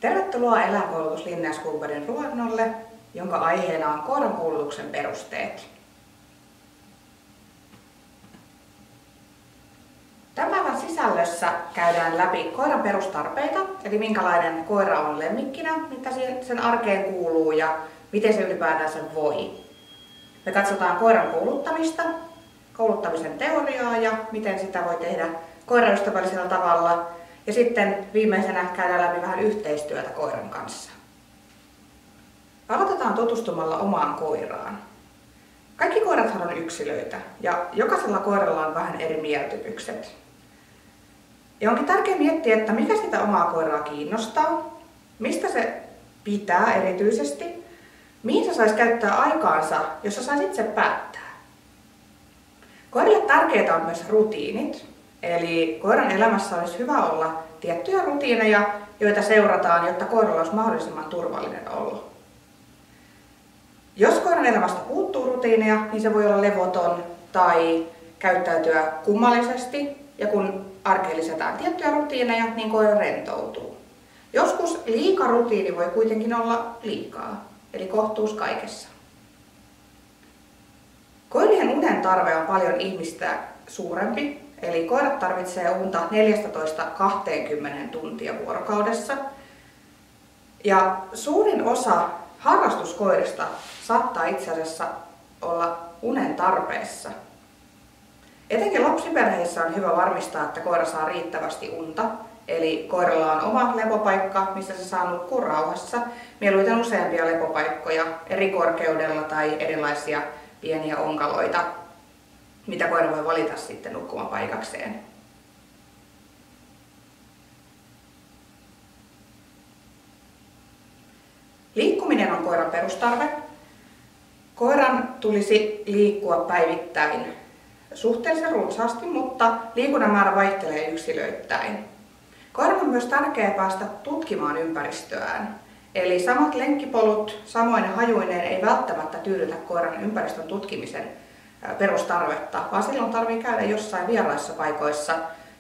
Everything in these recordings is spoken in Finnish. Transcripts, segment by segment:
Tervetuloa eläinkoulutus Linnea Skubergin luennolle, jonka aiheena on koiran koulutuksen perusteet. Tämän päivän sisällössä käydään läpi koiran perustarpeita, eli minkälainen koira on lemmikkinä, mitä sen arkeen kuuluu ja miten se ylipäätään sen voi. Me katsotaan koiran kouluttamista, kouluttamisen teoriaa ja miten sitä voi tehdä koiraystävällisellä tavalla. Ja sitten viimeisenä käydään läpi vähän yhteistyötä koiran kanssa. Aloitetaan tutustumalla omaan koiraan. Kaikki koirathan on yksilöitä ja jokaisella koiralla on vähän eri mieltymykset. Ja onkin tärkeää miettiä, että mikä sitä omaa koiraa kiinnostaa, mistä se pitää erityisesti, mihin se saisi käyttää aikaansa, jos se saisi itse päättää. Koirille tärkeää on myös rutiinit. Eli koiran elämässä olisi hyvä olla tiettyjä rutiineja, joita seurataan, jotta koiralla olisi mahdollisimman turvallinen olo. Jos koiran elämästä puuttuu rutiineja, niin se voi olla levoton tai käyttäytyä kummallisesti. Ja kun arkeen lisätään tiettyjä rutiineja, niin koira rentoutuu. Joskus liika rutiini voi kuitenkin olla liikaa, eli kohtuus kaikessa. Koirien unen tarve on paljon ihmistä suurempi. Eli koirat tarvitsee unta 14–20 tuntia vuorokaudessa. Ja suurin osa harrastuskoirista saattaa itse asiassa olla unen tarpeessa. Etenkin lapsiperheissä on hyvä varmistaa, että koira saa riittävästi unta. Eli koiralla on oma lepopaikka, missä se saa nukkua rauhassa. Mieluiten useampia lepopaikkoja eri korkeudella tai erilaisia pieniä onkaloita, mitä koira voi valita sitten nukkumapaikakseen. Liikkuminen on koiran perustarve. Koiran tulisi liikkua päivittäin suhteellisen runsaasti, mutta liikunnan määrä vaihtelee yksilöittäin. Koiran on myös tärkeää päästä tutkimaan ympäristöään. Eli samat lenkkipolut, samoin hajuineen ei välttämättä tyydytä koiran ympäristön tutkimisen perustarvetta, vaan silloin tarvitsee käydä jossain vieraissa paikoissa,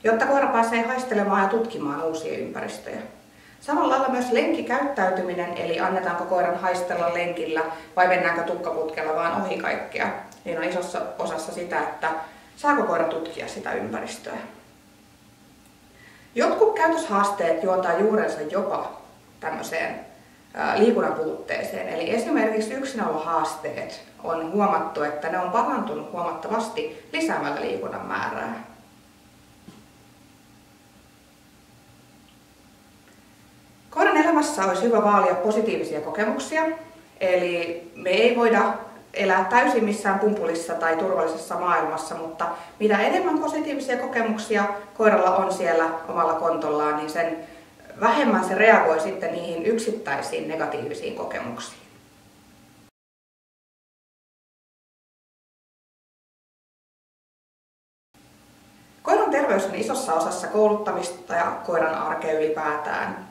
jotta koira pääsee haistelemaan ja tutkimaan uusia ympäristöjä. Samalla lailla myös lenkkikäyttäytyminen, eli annetaanko koiran haistella lenkillä vai mennäänkö tukkaputkella vaan ohi kaikkea, niin on isossa osassa sitä, että saako koira tutkia sitä ympäristöä. Jotkut käytöshaasteet juontaa juurensa jopa tämmöiseen liikunnan puutteeseen. Eli esimerkiksi yksinäolohaasteet on huomattu, että ne on parantunut huomattavasti lisäämällä liikunnan määrää. Koiran elämässä olisi hyvä vaalia positiivisia kokemuksia. Eli me ei voida elää täysin missään pumpulissa tai turvallisessa maailmassa, mutta mitä enemmän positiivisia kokemuksia koiralla on siellä omalla kontollaan, niin sen vähemmän se reagoi sitten niihin yksittäisiin negatiivisiin kokemuksiin. Koiran terveys on isossa osassa kouluttamista ja koiran arkea ylipäätään.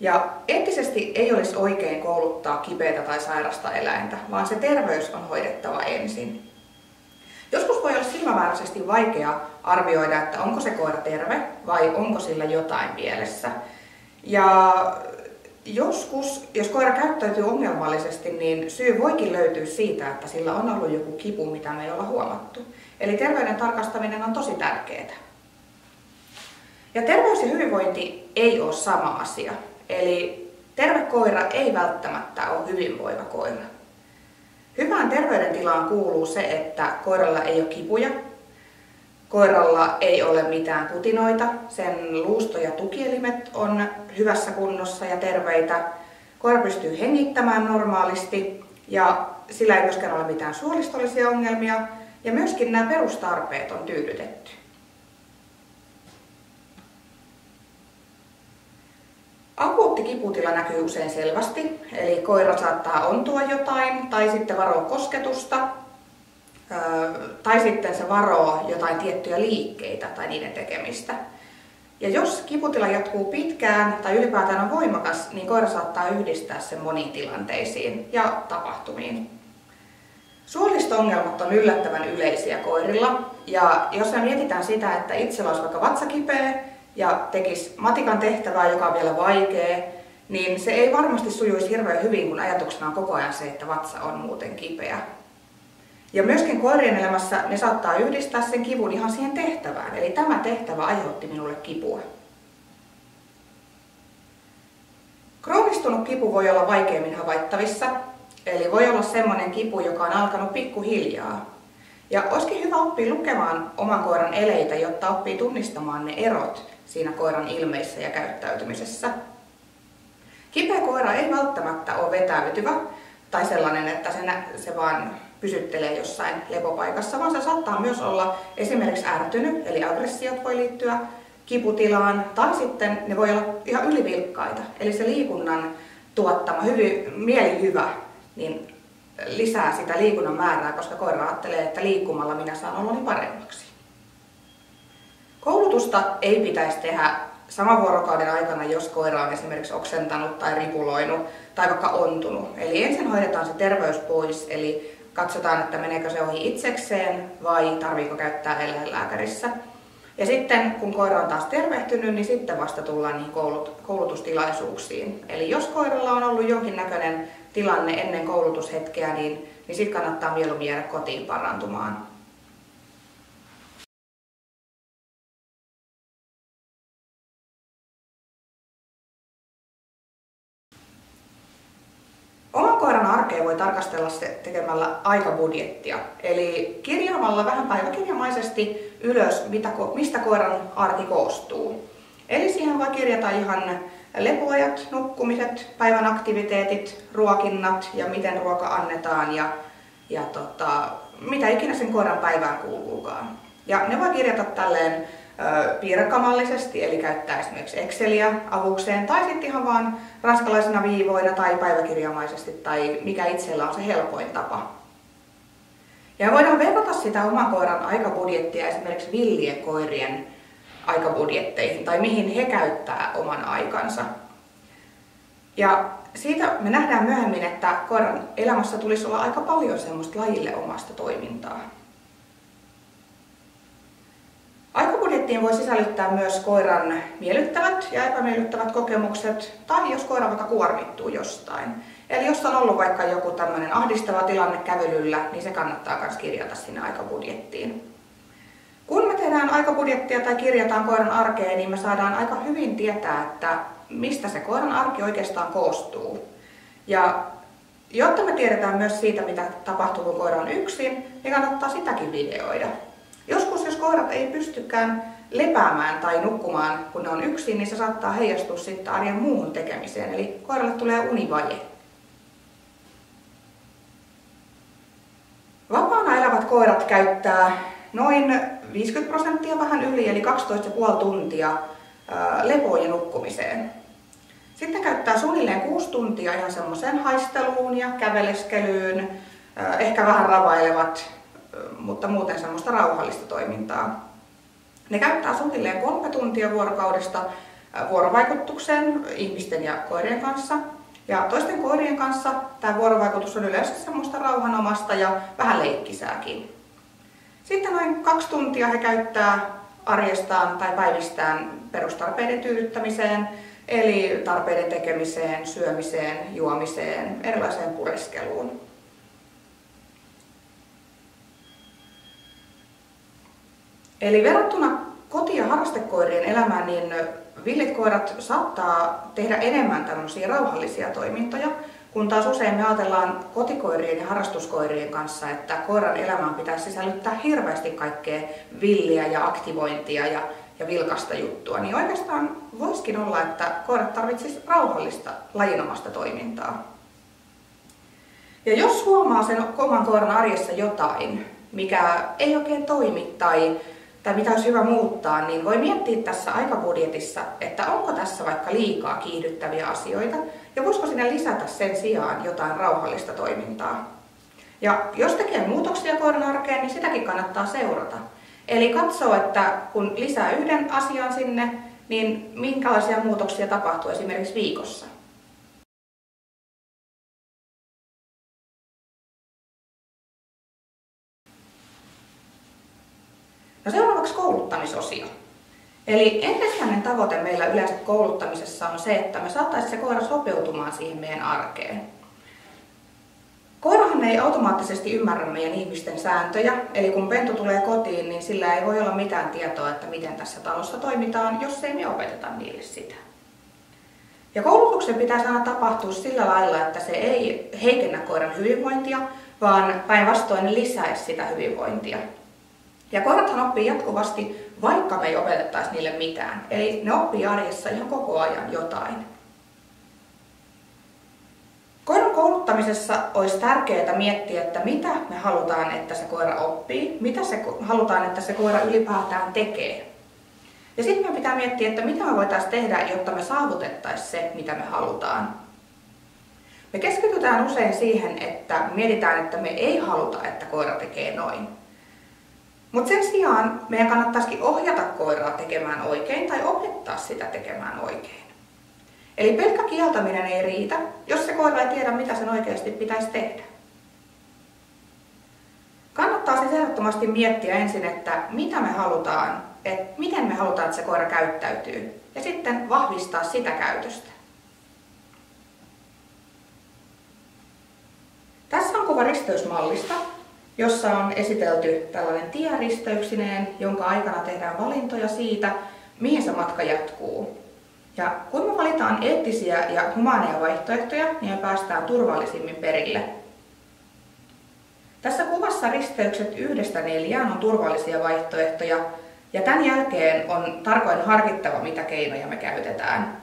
Ja eettisesti ei olisi oikein kouluttaa kipeätä tai sairasta eläintä, vaan se terveys on hoidettava ensin. Joskus voi olla silmämääräisesti vaikea arvioida, että onko se koira terve vai onko sillä jotain mielessä. Ja joskus, jos koira käyttäytyy ongelmallisesti, niin syy voikin löytyä siitä, että sillä on ollut joku kipu, mitä me ei olla huomattu. Eli terveyden tarkastaminen on tosi tärkeää. Ja terveys ja hyvinvointi ei ole sama asia. Eli terve koira ei välttämättä ole hyvinvoiva koira. Hyvään terveydentilaan kuuluu se, että koiralla ei ole kipuja. Koiralla ei ole mitään kutinoita, sen luusto- ja tukielimet on hyvässä kunnossa ja terveitä. Koira pystyy hengittämään normaalisti ja sillä ei myöskään ole mitään suolistollisia ongelmia ja myöskin nämä perustarpeet on tyydytetty. Akuutti kiputila näkyy usein selvästi, eli koira saattaa ontua jotain tai sitten varoa kosketusta. Tai sitten se varoo jotain tiettyjä liikkeitä tai niiden tekemistä. Ja jos kiputila jatkuu pitkään tai ylipäätään on voimakas, niin koira saattaa yhdistää sen moniin tilanteisiin ja tapahtumiin. Suolisto-ongelmat on yllättävän yleisiä koirilla. Ja jos me mietitään sitä, että itsellä olisi vaikka vatsa kipeä ja tekisi matikan tehtävää, joka on vielä vaikea, niin se ei varmasti sujuisi hirveän hyvin, kun ajatuksena on koko ajan se, että vatsa on muuten kipeä. Ja myöskin koirien elämässä ne saattaa yhdistää sen kivun ihan siihen tehtävään, eli tämä tehtävä aiheutti minulle kipua. Kroonistunut kipu voi olla vaikeammin havaittavissa, eli voi olla semmoinen kipu, joka on alkanut pikkuhiljaa. Ja olisikin hyvä oppia lukemaan oman koiran eleitä, jotta oppii tunnistamaan ne erot siinä koiran ilmeissä ja käyttäytymisessä. Kipeä koira ei välttämättä ole vetäytyvä tai sellainen, että se vaan pysyttelee jossain lepopaikassa, vaan se saattaa myös olla esimerkiksi ärtynyt, eli aggressiot voi liittyä kiputilaan, tai sitten ne voi olla ihan ylivilkkaita, eli se liikunnan tuottama mielihyvä niin lisää sitä liikunnan määrää, koska koira ajattelee, että liikkumalla minä saan oloni paremmaksi. Koulutusta ei pitäisi tehdä saman vuorokauden aikana, jos koira on esimerkiksi oksentanut tai ripuloinut tai vaikka ontunut. Eli ensin hoidetaan se terveys pois, eli katsotaan, että meneekö se ohi itsekseen vai tarviiko käyttää eläinlääkärissä. Ja sitten kun koira on taas tervehtynyt, niin sitten vasta tullaan niihin koulutustilaisuuksiin. Eli jos koiralla on ollut jonkinnäköinen tilanne ennen koulutushetkeä, niin sitten kannattaa mieluummin jäädä kotiin parantumaan. Oman koiran arkea voi tarkastella se tekemällä aikabudjettia, eli kirjaamalla vähän päiväkirjamaisesti ylös, mistä koiran arki koostuu. Eli siihen voi kirjata ihan lepoajat, nukkumiset, päivän aktiviteetit, ruokinnat ja miten ruoka annetaan ja mitä ikinä sen koiran päivään kuuluukaan. Ja ne voi kirjata tälleen piirrekamallisesti, eli käyttää esimerkiksi Exceliä avukseen, tai sitten ihan vaan ranskalaisena viivoina tai päiväkirjamaisesti, tai mikä itsellä on se helpoin tapa. Ja voidaan verrata sitä oman koiran aikabudjettia esimerkiksi villien koirien aikabudjetteihin, tai mihin he käyttää oman aikansa. Ja siitä me nähdään myöhemmin, että koiran elämässä tulisi olla aika paljon semmoista lajille omasta toimintaa. Aikabudjettiin voi sisällyttää myös koiran miellyttävät ja epämiellyttävät kokemukset, tai jos koira vaikka kuormittuu jostain. Eli jos on ollut vaikka joku tämmöinen ahdistava tilanne kävelyllä, niin se kannattaa myös kirjata sinne aikabudjettiin. Kun me tehdään aikabudjettia tai kirjataan koiran arkeen, niin me saadaan aika hyvin tietää, että mistä se koiran arki oikeastaan koostuu. Ja jotta me tiedetään myös siitä, mitä tapahtuu, kun koira on yksin, niin kannattaa sitäkin videoida. Joskus, jos koirat ei pystykään lepäämään tai nukkumaan, kun ne on yksin, niin se saattaa heijastua sitten arjen muuhun tekemiseen, eli koiralle tulee univaje. Vapaana elävät koirat käyttää noin 50% vähän yli, eli 12,5 tuntia lepoon ja nukkumiseen. Sitten käyttää suunnilleen 6 tuntia ihan semmoiseen haisteluun ja käveleskelyyn, ehkä vähän ravailevat, mutta muuten semmoista rauhallista toimintaa. Ne käyttää suunnilleen 3 tuntia vuorokaudesta vuorovaikutukseen ihmisten ja koirien kanssa. Ja toisten koirien kanssa tämä vuorovaikutus on yleensä semmoista rauhanomasta ja vähän leikkisääkin. Sitten noin 2 tuntia he käyttää arjestaan tai päivistään perustarpeiden tyydyttämiseen, eli tarpeiden tekemiseen, syömiseen, juomiseen, erilaiseen pureskeluun. Eli verrattuna koti- ja harrastekoirien elämään, niin villit koirat saattaa tehdä enemmän tämmöisiä rauhallisia toimintoja, kun taas usein me ajatellaan kotikoirien ja harrastuskoirien kanssa, että koiran elämään pitäisi sisällyttää hirveästi kaikkea villiä ja aktivointia ja vilkasta juttua. Niin oikeastaan voisikin olla, että koirat tarvitsisivat rauhallista lajinomasta toimintaa. Ja jos huomaa sen oman koiran arjessa jotain, mikä ei oikein toimi tai mitä olisi hyvä muuttaa, niin voi miettiä tässä aikabudjetissa, että onko tässä vaikka liikaa kiihdyttäviä asioita ja voisiko sinne lisätä sen sijaan jotain rauhallista toimintaa. Ja jos tekee muutoksia koiran arkeen, niin sitäkin kannattaa seurata. Eli katsoo, että kun lisää yhden asian sinne, niin minkälaisia muutoksia tapahtuu esimerkiksi viikossa. No seuraavaksi kouluttamisosio. Eli ensisijainen tavoite meillä yleensä kouluttamisessa on se, että me saataisiin se koira sopeutumaan siihen meidän arkeen. Koirahan ei automaattisesti ymmärrä meidän ihmisten sääntöjä, eli kun pentu tulee kotiin, niin sillä ei voi olla mitään tietoa, että miten tässä talossa toimitaan, jos ei me opeteta niille sitä. Ja koulutuksen pitäisi aina tapahtua sillä lailla, että se ei heikennä koiran hyvinvointia, vaan päinvastoin lisäisi sitä hyvinvointia. Ja koirathan oppii jatkuvasti, vaikka me ei opetettaisi niille mitään. Eli ne oppii arjessa ihan koko ajan jotain. Koiran kouluttamisessa olisi tärkeää miettiä, että mitä me halutaan, että se koira oppii, mitä halutaan, että se koira ylipäätään tekee. Ja sitten me pitää miettiä, että mitä me voitaisiin tehdä, jotta me saavutettaisiin se, mitä me halutaan. Me keskitytään usein siihen, että mietitään, että me ei haluta, että koira tekee noin. Mutta sen sijaan meidän kannattaisikin ohjata koiraa tekemään oikein tai opettaa sitä tekemään oikein. Eli pelkkä kieltäminen ei riitä, jos se koira ei tiedä, mitä sen oikeasti pitäisi tehdä. Kannattaa siis ehdottomasti miettiä ensin, että mitä me halutaan, miten me halutaan, että se koira käyttäytyy, ja sitten vahvistaa sitä käytöstä. Tässä on kuva risteysmallista, jossa on esitelty tällainen tie risteyksineen, jonka aikana tehdään valintoja siitä, mihin se matka jatkuu. Ja kun me valitaan eettisiä ja humaaneja vaihtoehtoja, niin me päästään turvallisimmin perille. Tässä kuvassa risteykset 1–4 on turvallisia vaihtoehtoja, ja tämän jälkeen on tarkoin harkittava, mitä keinoja me käytetään.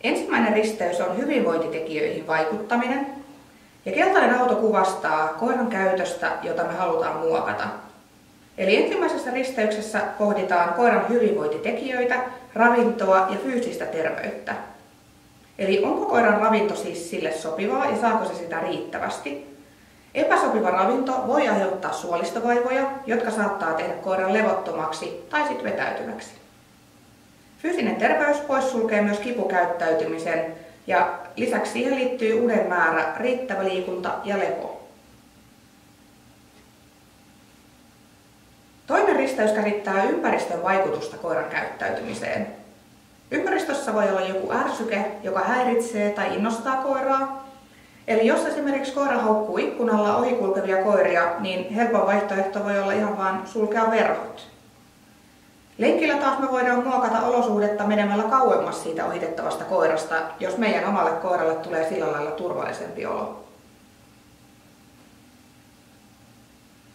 Ensimmäinen risteys on hyvinvointitekijöihin vaikuttaminen, ja keltainen auto kuvastaa koiran käytöstä, jota me halutaan muokata. Eli ensimmäisessä risteyksessä pohditaan koiran hyvinvointitekijöitä, ravintoa ja fyysistä terveyttä. Eli onko koiran ravinto siis sille sopivaa ja saako se sitä riittävästi? Epäsopiva ravinto voi aiheuttaa suolistovaivoja, jotka saattaa tehdä koiran levottomaksi tai sitten vetäytyväksi. Fyysinen terveys poissulkee myös kipukäyttäytymisen ja lisäksi siihen liittyy unen määrä, riittävä liikunta ja lepo. Toinen risteys käsittää ympäristön vaikutusta koiran käyttäytymiseen. Ympäristössä voi olla joku ärsyke, joka häiritsee tai innostaa koiraa. Eli jos esimerkiksi koira haukkuu ikkunalla ohikulkevia koiria, niin helppo vaihtoehto voi olla ihan vain sulkea verhot. Lenkillä taas me voidaan muokata olosuhdetta menemällä kauemmas siitä ohitettavasta koirasta, jos meidän omalle koiralle tulee sillä lailla turvallisempi olo.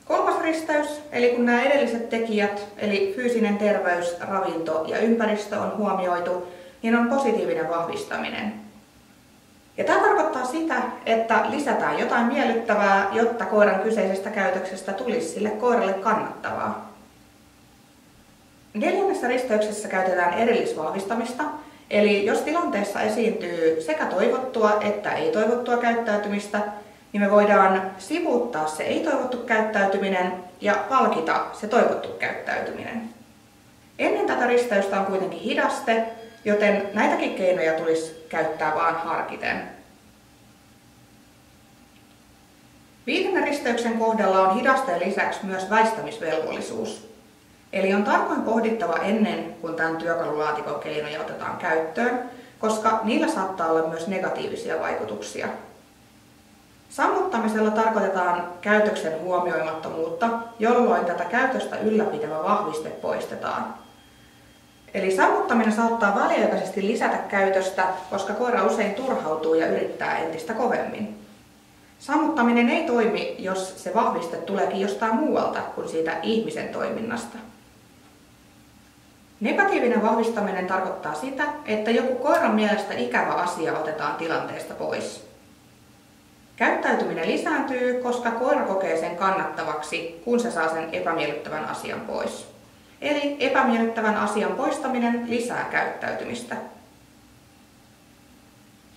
Kolmas risteys, eli kun nämä edelliset tekijät, eli fyysinen terveys, ravinto ja ympäristö on huomioitu, niin on positiivinen vahvistaminen. Ja tämä tarkoittaa sitä, että lisätään jotain miellyttävää, jotta koiran kyseisestä käytöksestä tulisi sille koiralle kannattavaa. Neljännessä risteyksessä käytetään erillisvahvistamista, eli jos tilanteessa esiintyy sekä toivottua että ei-toivottua käyttäytymistä, niin me voidaan sivuuttaa se ei-toivottu käyttäytyminen ja palkita se toivottu käyttäytyminen. Ennen tätä risteystä on kuitenkin hidaste, joten näitäkin keinoja tulisi käyttää vaan harkiten. Viidennen risteyksen kohdalla on hidasteen lisäksi myös väistämisvelvollisuus. Eli on tarkoin pohdittava ennen kuin tämän työkalulaatikon keinoja otetaan käyttöön, koska niillä saattaa olla myös negatiivisia vaikutuksia. Sammuttamisella tarkoitetaan käytöksen huomioimattomuutta, jolloin tätä käytöstä ylläpitävä vahviste poistetaan. Eli sammuttaminen saattaa väliaikaisesti lisätä käytöstä, koska koira usein turhautuu ja yrittää entistä kovemmin. Sammuttaminen ei toimi, jos se vahviste tuleekin jostain muualta kuin siitä ihmisen toiminnasta. Negatiivinen vahvistaminen tarkoittaa sitä, että joku koiran mielestä ikävä asia otetaan tilanteesta pois. Käyttäytyminen lisääntyy, koska koira kokee sen kannattavaksi, kun se saa sen epämiellyttävän asian pois. Eli epämiellyttävän asian poistaminen lisää käyttäytymistä.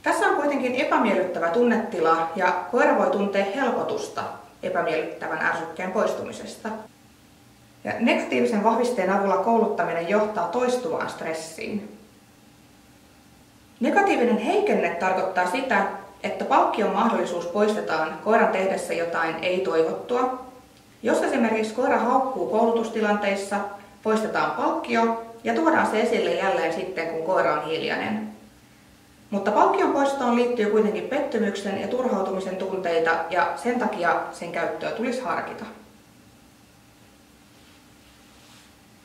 Tässä on kuitenkin epämiellyttävä tunnetila ja koira voi tuntea helpotusta epämiellyttävän ärsykkeen poistumisesta. Ja negatiivisen vahvisteen avulla kouluttaminen johtaa toistuvaan stressiin. Negatiivinen heikenne tarkoittaa sitä, että palkkion mahdollisuus poistetaan koiran tehdessä jotain ei-toivottua. Jos esimerkiksi koira haukkuu koulutustilanteissa poistetaan palkkio ja tuodaan se esille jälleen sitten, kun koira on hiljainen. Mutta palkkion poistoon liittyy kuitenkin pettymyksen ja turhautumisen tunteita ja sen takia sen käyttöä tulisi harkita.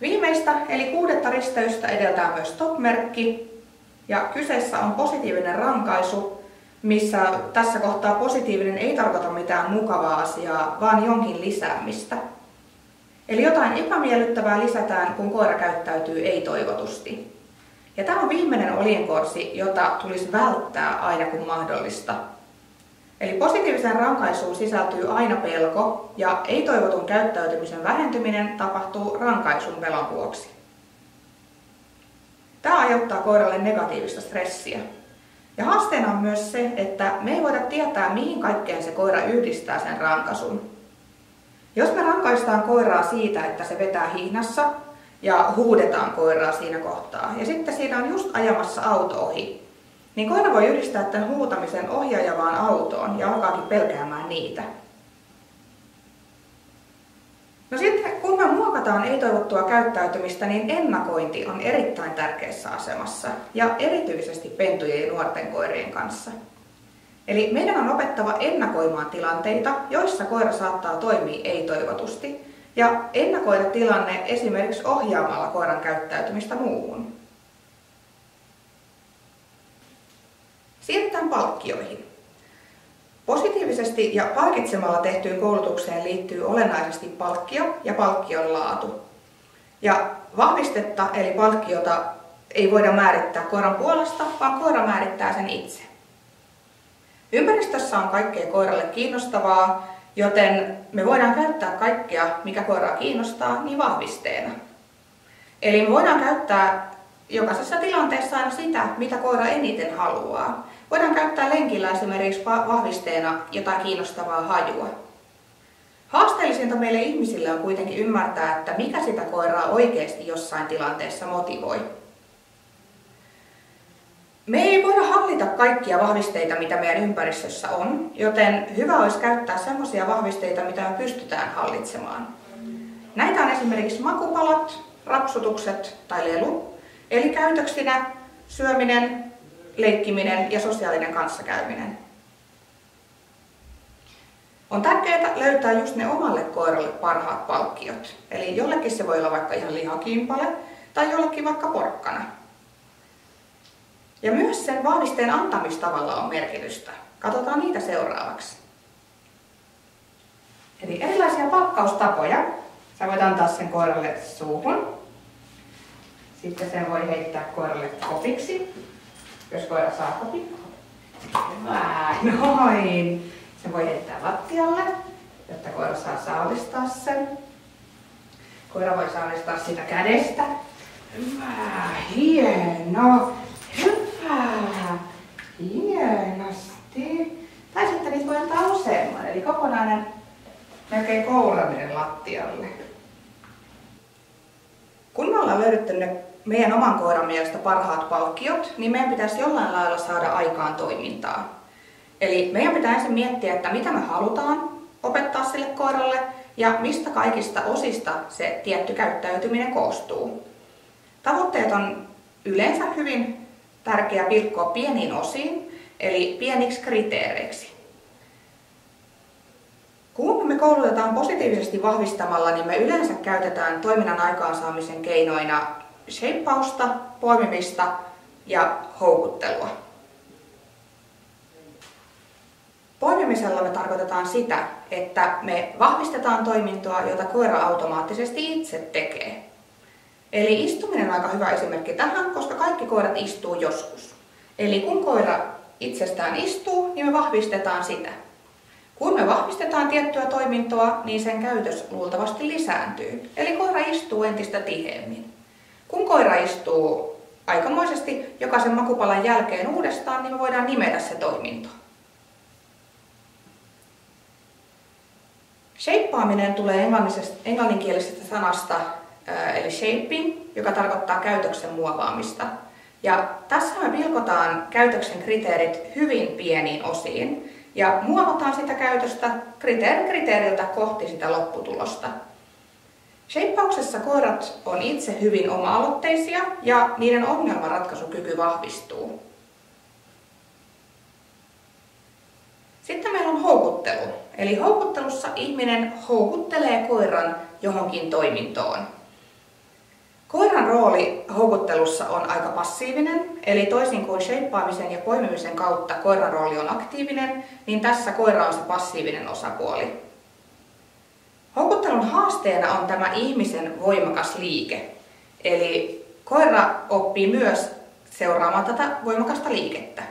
Viimeistä eli 6. risteystä edeltää myös stop-merkki ja kyseessä on positiivinen rankaisu, missä tässä kohtaa positiivinen ei tarkoita mitään mukavaa asiaa, vaan jonkin lisäämistä. Eli jotain epämiellyttävää lisätään, kun koira käyttäytyy ei-toivotusti. Ja tämä on viimeinen oljenkorsi, jota tulisi välttää aina kun mahdollista. Eli positiiviseen rankaisuun sisältyy aina pelko ja ei-toivotun käyttäytymisen vähentyminen tapahtuu rankaisun pelon vuoksi. Tämä aiheuttaa koiralle negatiivista stressiä. Ja haasteena on myös se, että me ei voida tietää, mihin kaikkeen se koira yhdistää sen rankaisun. Jos me rankaistaan koiraa siitä, että se vetää hihnassa ja huudetaan koiraa siinä kohtaa, ja sitten siinä on just ajamassa auto ohi, niin koira voi yhdistää tämän huutamisen ohjaajavaan autoon ja alkaakin pelkäämään niitä. No sitten kun me muokataan ei-toivottua käyttäytymistä, niin ennakointi on erittäin tärkeässä asemassa ja erityisesti pentujen ja nuorten koirien kanssa. Eli meidän on opettava ennakoimaan tilanteita, joissa koira saattaa toimia ei-toivotusti ja ennakoida tilanne esimerkiksi ohjaamalla koiran käyttäytymistä muuhun. Siirrytään palkkioihin. Positiivisesti ja palkitsemalla tehtyyn koulutukseen liittyy olennaisesti palkkio ja palkkion laatu. Ja vahvistetta eli palkkiota ei voida määrittää koiran puolesta, vaan koira määrittää sen itse. Ympäristössä on kaikkea koiralle kiinnostavaa, joten me voidaan käyttää kaikkea, mikä koiraa kiinnostaa, niin vahvisteena. Eli me voidaan käyttää jokaisessa tilanteessa aina sitä, mitä koira eniten haluaa. Voidaan käyttää lenkillä esimerkiksi vahvisteena jotain kiinnostavaa hajua. Haasteellisinta meille ihmisille on kuitenkin ymmärtää, että mikä sitä koiraa oikeasti jossain tilanteessa motivoi. Me ei voida hallita kaikkia vahvisteita, mitä meidän ympäristössä on, joten hyvä olisi käyttää sellaisia vahvisteita, mitä me pystytään hallitsemaan. Näitä on esimerkiksi makupalat, rapsutukset tai lelu, eli käytöksinä syöminen, leikkiminen ja sosiaalinen kanssakäyminen. On tärkeää löytää just ne omalle koiralle parhaat palkkiot. Eli jollekin se voi olla vaikka ihan lihakimpale tai jollekin vaikka porkkana. Ja myös sen vahvisteen antamistavalla on merkitystä. Katsotaan niitä seuraavaksi. Eli erilaisia palkkaustapoja. Sä voit antaa sen koiralle suuhun. Sitten sen voi heittää koiralle kopiksi, jos koira saa kopin. Noin. Sen voi heittää lattialle, jotta koira saa saalistaa sen. Koira voi saalistaa sitä kädestä. Hieno. Hyvä. Hienosti. Tai sitten niitä voi antaa useamman, eli kokonainen melkein kouraminen lattialle. Kun me ollaan löydetty ne meidän oman koiran mielestä parhaat palkkiot, niin meidän pitäisi jollain lailla saada aikaan toimintaa. Eli meidän pitää ensin miettiä, että mitä me halutaan opettaa sille koiralle ja mistä kaikista osista se tietty käyttäytyminen koostuu. Tavoitteet on yleensä hyvin tärkeää pilkkoa pieniin osiin, eli pieniksi kriteereiksi. Kun me koulutetaan positiivisesti vahvistamalla, niin me yleensä käytetään toiminnan aikaansaamisen keinoina sheippausta, poimimista ja houkuttelua. Poimimisella me tarkoitetaan sitä, että me vahvistetaan toimintoa, jota koira automaattisesti itse tekee. Eli istuminen on aika hyvä esimerkki tähän, koska kaikki koirat istuu joskus. Eli kun koira itsestään istuu, niin me vahvistetaan sitä. Kun me vahvistetaan tiettyä toimintoa, niin sen käytös luultavasti lisääntyy. Eli koira istuu entistä tiheemmin. Kun koira istuu aikamoisesti jokaisen makupalan jälkeen uudestaan, niin me voidaan nimetä se toiminto. Shapeaaminen tulee englanninkielisestä sanasta eli shaping, joka tarkoittaa käytöksen muovaamista. Ja tässä me pilkotaan käytöksen kriteerit hyvin pieniin osiin ja muovataan sitä käytöstä kriteeriltä kohti sitä lopputulosta. Sheippauksessa koirat on itse hyvin oma-aloitteisia ja niiden ongelmanratkaisukyky vahvistuu. Sitten meillä on houkuttelu. Eli houkuttelussa ihminen houkuttelee koiran johonkin toimintoon. Koiran rooli houkuttelussa on aika passiivinen, eli toisin kuin sheippaamisen ja poimimisen kautta koiran rooli on aktiivinen, niin tässä koira on se passiivinen osapuoli. Houkuttelun haasteena on tämä ihmisen voimakas liike. Eli koira oppii myös seuraamaan tätä voimakasta liikettä.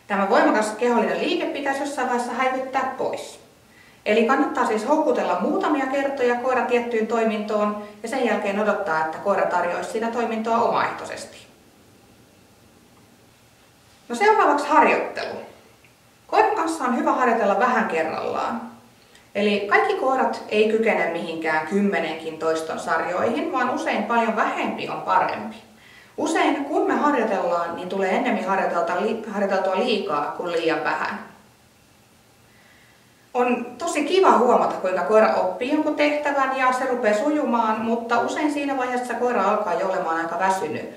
Tämä voimakas kehollinen liike pitäisi jossain vaiheessa häivyttää pois. Eli kannattaa siis houkutella muutamia kertoja koira tiettyyn toimintoon ja sen jälkeen odottaa, että koira tarjoaisi siinä toimintoa omaehtoisesti. No seuraavaksi harjoittelu. Koiran kanssa on hyvä harjoitella vähän kerrallaan. Eli kaikki koirat ei kykene mihinkään 10 toiston sarjoihin, vaan usein paljon vähempi on parempi. Usein kun me harjoitellaan, niin tulee ennemmin harjoiteltua liikaa kuin liian vähän. On tosi kiva huomata, kuinka koira oppii jonkun tehtävän ja se rupeaa sujumaan, mutta usein siinä vaiheessa koira alkaa jo olemaan aika väsynyt.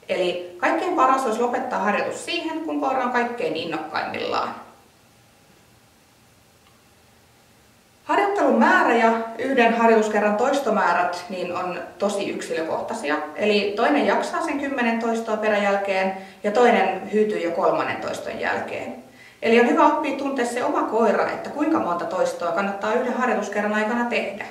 Eli kaikkein paras olisi lopettaa harjoitus siihen, kun koira on kaikkein innokkaimmillaan. Harjoittelun määrä ja yhden harjoituskerran toistomäärät niin on tosi yksilökohtaisia. Eli toinen jaksaa sen 10 toistoa peräjälkeen ja toinen hyytyy jo 3. toiston jälkeen. Eli on hyvä oppia tuntea se oma koira, että kuinka monta toistoa kannattaa yhden harjoituskerran aikana tehdä.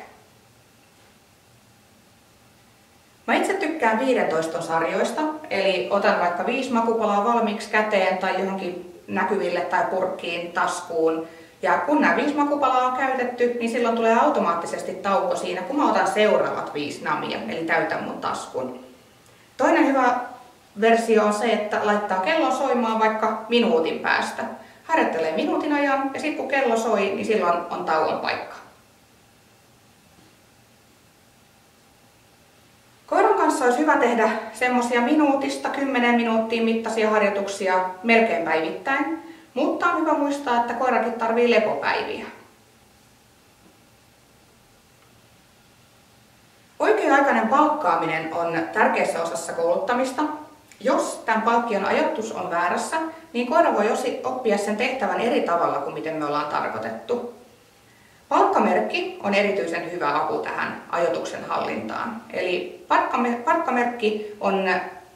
Mä itse tykkään 5 toiston sarjoista, eli otan vaikka 5 makupalaa valmiiksi käteen tai johonkin näkyville tai purkkiin, taskuun. Ja kun nämä 5 makupalaa on käytetty, niin silloin tulee automaattisesti tauko siinä, kun mä otan seuraavat 5 namia, eli täytän mun taskun. Toinen hyvä versio on se, että laittaa kellon soimaan vaikka minuutin päästä. Harjoittelee minuutin ajan ja sitten kun kello soi, niin silloin on tauon paikka. Koiran kanssa olisi hyvä tehdä semmoisia minuutista 10 minuuttia mittaisia harjoituksia melkein päivittäin. Mutta on hyvä muistaa, että koirakin tarvitsee lepopäiviä. Oikea-aikainen palkkaaminen on tärkeässä osassa kouluttamista. Jos tämän palkkion ajoitus on väärässä, niin koira voi oppia sen tehtävän eri tavalla kuin miten me ollaan tarkoitettu. Palkkamerkki on erityisen hyvä apu tähän ajoituksen hallintaan. Eli palkkamerkki on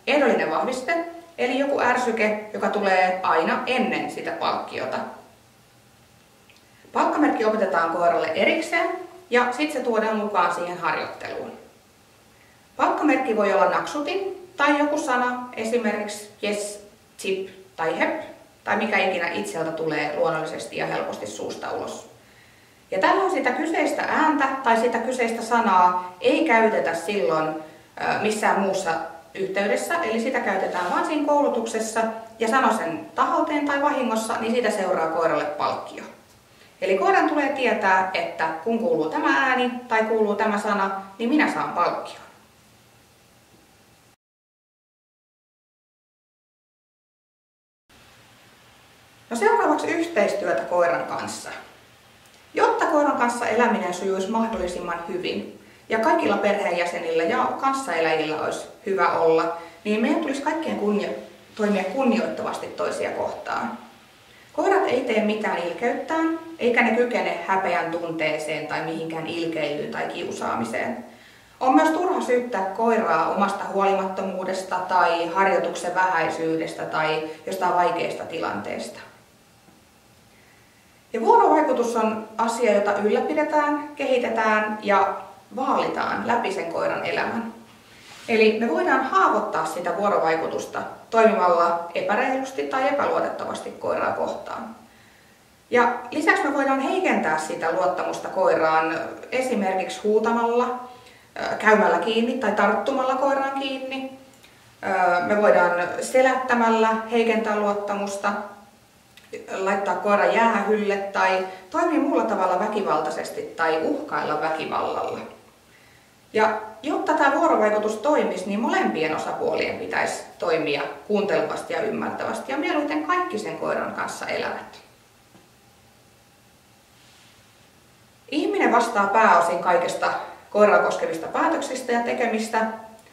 ehdollinen vahviste. Eli joku ärsyke, joka tulee aina ennen sitä palkkiota. Palkkamerkki opetetaan koiralle erikseen ja sitten se tuodaan mukaan siihen harjoitteluun. Palkkamerkki voi olla naksutin tai joku sana, esimerkiksi yes, chip tai hep, tai mikä ikinä itseltä tulee luonnollisesti ja helposti suusta ulos. Ja tällöin sitä kyseistä ääntä tai sitä kyseistä sanaa ei käytetä silloin missään muussa yhteydessä, eli sitä käytetään vain siinä koulutuksessa ja sano sen tahalteen tai vahingossa, niin siitä seuraa koiralle palkkio. Eli koiran tulee tietää, että kun kuuluu tämä ääni tai kuuluu tämä sana, niin minä saan palkkion. No seuraavaksi yhteistyötä koiran kanssa. Jotta koiran kanssa eläminen sujuisi mahdollisimman hyvin ja kaikilla perheenjäsenillä ja kanssaeläjillä olisi hyvä olla, niin meidän tulisi kaikkien toimia kunnioittavasti toisia kohtaan. Koirat ei tee mitään ilkeyttään, eikä ne kykene häpeän tunteeseen tai mihinkään ilkeilyyn tai kiusaamiseen. On myös turha syyttää koiraa omasta huolimattomuudesta tai harjoituksen vähäisyydestä tai jostain vaikeasta tilanteesta. Ja vuorovaikutus on asia, jota ylläpidetään, kehitetään ja vaalitaan läpi sen koiran elämän. Eli me voidaan haavoittaa sitä vuorovaikutusta toimimalla epäreilusti tai epäluotettavasti koiraa kohtaan. Ja lisäksi me voidaan heikentää sitä luottamusta koiraan esimerkiksi huutamalla, käymällä kiinni tai tarttumalla koiraan kiinni. Me voidaan selättämällä heikentää luottamusta, laittaa koira jäähylle tai toimia muulla tavalla väkivaltaisesti tai uhkailla väkivallalla. Ja jotta tämä vuorovaikutus toimisi, niin molempien osapuolien pitäisi toimia kuuntelevasti ja ymmärtävästi ja mieluiten kaikki sen koiran kanssa elävät. Ihminen vastaa pääosin kaikesta koiraa koskevista päätöksistä ja tekemistä,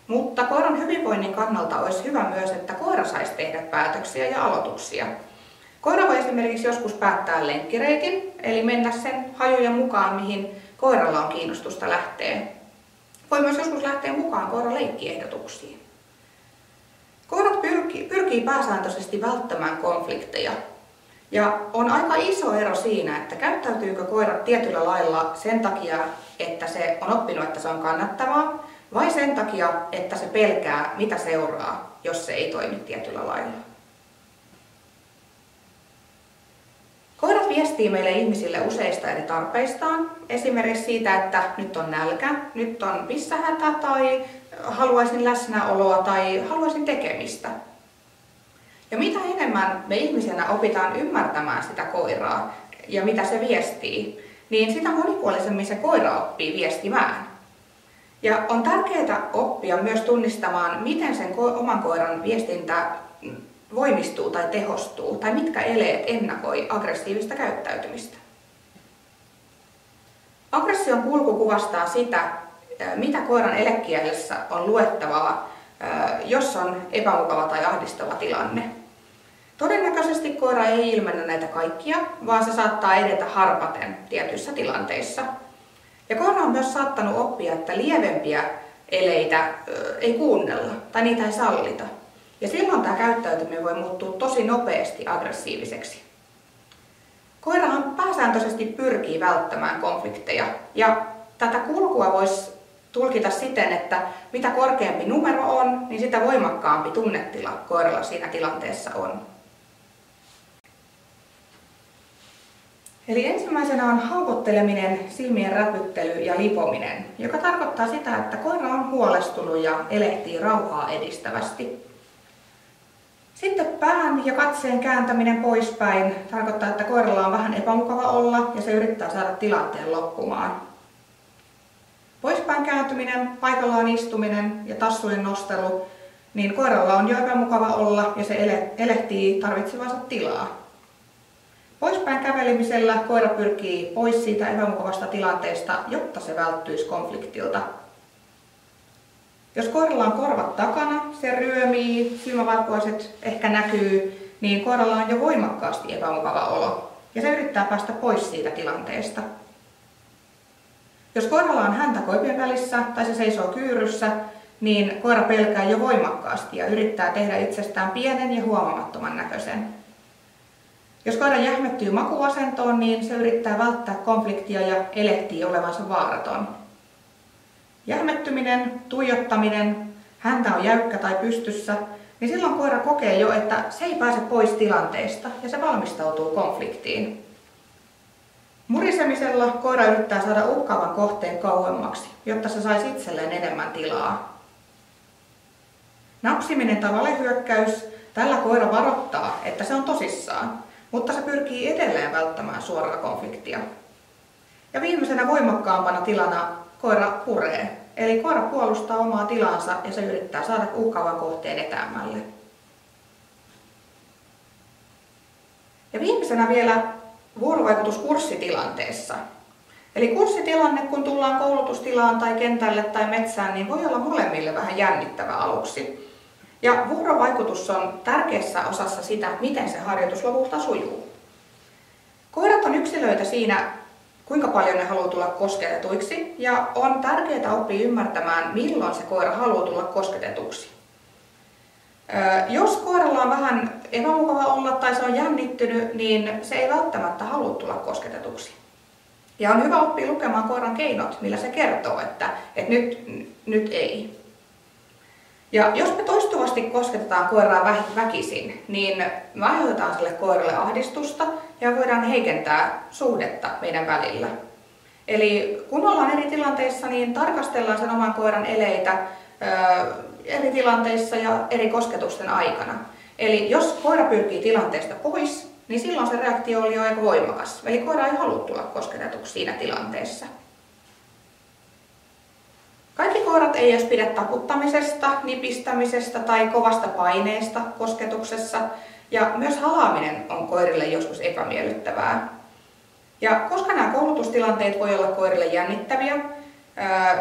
mutta koiran hyvinvoinnin kannalta olisi hyvä myös, että koira saisi tehdä päätöksiä ja aloituksia. Koira voi esimerkiksi joskus päättää lenkkireitin, eli mennä sen hajujen mukaan, mihin koiralla on kiinnostusta lähteä. Voi myös joskus lähteä mukaan koiran leikkiehdotuksiin. Koirat pyrkii pääsääntöisesti välttämään konflikteja. Ja on aika iso ero siinä, että käyttäytyykö koira tietyllä lailla sen takia, että se on oppinut, että se on kannattavaa, vai sen takia, että se pelkää, mitä seuraa, jos se ei toimi tietyllä lailla. Koirat viestii meille ihmisille useista eri tarpeistaan. Esimerkiksi siitä, että nyt on nälkä, nyt on pissähätä tai haluaisin läsnäoloa tai haluaisin tekemistä. Ja mitä enemmän me ihmisenä opitaan ymmärtämään sitä koiraa ja mitä se viestii, niin sitä monipuolisemmin se koira oppii viestimään. Ja on tärkeää oppia myös tunnistamaan, miten sen oman koiran viestintä voimistuu tai tehostuu, tai mitkä eleet ennakoi aggressiivista käyttäytymistä. Aggression kulku kuvastaa sitä, mitä koiran elekielessä on luettavaa, jos on epämukava tai ahdistava tilanne. Todennäköisesti koira ei ilmennä näitä kaikkia, vaan se saattaa edetä harpaten tietyissä tilanteissa. Ja koira on myös saattanut oppia, että lievempiä eleitä ei kuunnella tai niitä ei sallita. Ja silloin tämä käyttäytyminen voi muuttua tosi nopeasti aggressiiviseksi. Koirahan pääsääntöisesti pyrkii välttämään konflikteja ja tätä kulkua voisi tulkita siten, että mitä korkeampi numero on, niin sitä voimakkaampi tunnetila koiralla siinä tilanteessa on. Eli ensimmäisenä on haukotteleminen, silmien räpyttely ja lipominen, joka tarkoittaa sitä, että koira on huolestunut ja elehtii rauhaa edistävästi. Sitten pään ja katseen kääntäminen poispäin tarkoittaa, että koiralla on vähän epämukava olla ja se yrittää saada tilanteen loppumaan. Poispäin kääntyminen, paikallaan istuminen ja tassujen nostelu, niin koiralla on jo epämukava olla ja se elehtii tarvitsevansa tilaa. Poispäin kävelemisellä koira pyrkii pois siitä epämukavasta tilanteesta, jotta se välttyisi konfliktilta. Jos koiralla on korvat takana, se ryömii, silmävalkuaiset ehkä näkyy, niin koiralla on jo voimakkaasti epämukava olo ja se yrittää päästä pois siitä tilanteesta. Jos koiralla on häntä koipien välissä tai se seisoo kyyryssä, niin koira pelkää jo voimakkaasti ja yrittää tehdä itsestään pienen ja huomaamattoman näköisen. Jos koira jähmettyy makuasentoon, niin se yrittää välttää konfliktia ja elehtii olevansa vaaraton. Jähmettyminen, tuijottaminen, häntä on jäykkä tai pystyssä, niin silloin koira kokee jo, että se ei pääse pois tilanteesta ja se valmistautuu konfliktiin. Murisemisella koira yrittää saada uhkaavan kohteen kauemmaksi, jotta se saisi itselleen enemmän tilaa. Napsiminen tai valehyökkäys, tällä koira varoittaa, että se on tosissaan, mutta se pyrkii edelleen välttämään suoraa konfliktia. Ja viimeisenä voimakkaampana tilana koira puree, eli koira puolustaa omaa tilansa ja se yrittää saada uhkaavan kohteen etäämmälle. Ja viimeisenä vielä vuorovaikutus kurssitilanteessa. Eli kurssitilanne, kun tullaan koulutustilaan tai kentälle tai metsään, niin voi olla molemmille vähän jännittävä aluksi. Ja vuorovaikutus on tärkeässä osassa sitä, miten se harjoitus lopulta sujuu. Koirat on yksilöitä siinä, kuinka paljon ne haluaa tulla kosketetuiksi, ja on tärkeää oppia ymmärtämään, milloin se koira haluaa tulla kosketetuksi. Jos koiralla on vähän epämukava olla tai se on jännittynyt, niin se ei välttämättä halua tulla kosketetuksi. Ja on hyvä oppia lukemaan koiran keinot, millä se kertoo, että nyt ei. Ja jos me toistuvasti kosketetaan koiraa väkisin, niin me aiheutetaan sille koiralle ahdistusta ja voidaan heikentää suhdetta meidän välillä. Eli kun ollaan eri tilanteissa, niin tarkastellaan sen oman koiran eleitä eri tilanteissa ja eri kosketusten aikana. Eli jos koira pyrkii tilanteesta pois, niin silloin se reaktio oli jo aika voimakas. Eli koira ei halua tulla kosketetuksi siinä tilanteessa. Kaikki koirat ei edes pidä taputtamisesta, nipistämisestä tai kovasta paineesta kosketuksessa. Ja myös halaaminen on koirille joskus epämiellyttävää. Ja koska nämä koulutustilanteet voi olla koirille jännittäviä,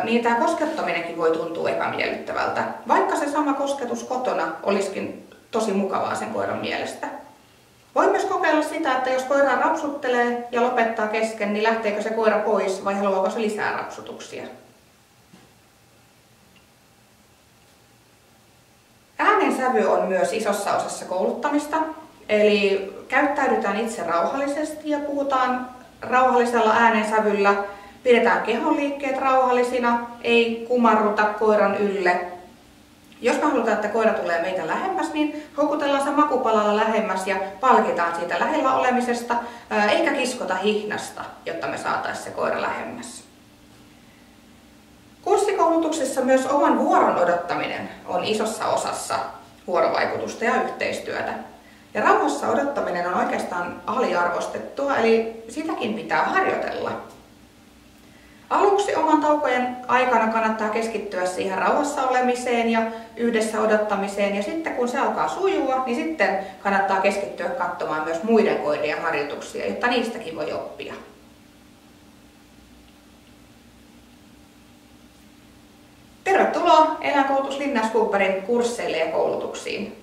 niin tämä koskettaminenkin voi tuntua epämiellyttävältä, vaikka se sama kosketus kotona olisikin tosi mukavaa sen koiran mielestä. Voi myös kokeilla sitä, että jos koira rapsuttelee ja lopettaa kesken, niin lähteekö se koira pois vai haluaako se lisää rapsutuksia. Äänensävy on myös isossa osassa kouluttamista, eli käyttäydytään itse rauhallisesti ja puhutaan rauhallisella äänensävyllä. Pidetään kehonliikkeet rauhallisina, ei kumarruta koiran ylle. Jos me halutaan, että koira tulee meitä lähemmäs, niin houkutellaan se makupalalla lähemmäs ja palkitaan siitä lähellä olemisesta, eikä kiskota hihnasta, jotta me saataisiin se koira lähemmäs. Kurssikoulutuksessa myös oman vuoron odottaminen on isossa osassa vuorovaikutusta ja yhteistyötä. Ja rauhassa odottaminen on oikeastaan aliarvostettua, eli sitäkin pitää harjoitella. Aluksi oman taukojen aikana kannattaa keskittyä siihen rauhassa olemiseen ja yhdessä odottamiseen, ja sitten kun se alkaa sujua, niin sitten kannattaa keskittyä katsomaan myös muiden koirien harjoituksia, jotta niistäkin voi oppia. Tervetuloa Eläinkoulutus Linnaeus Cooperin kursseille ja koulutuksiin.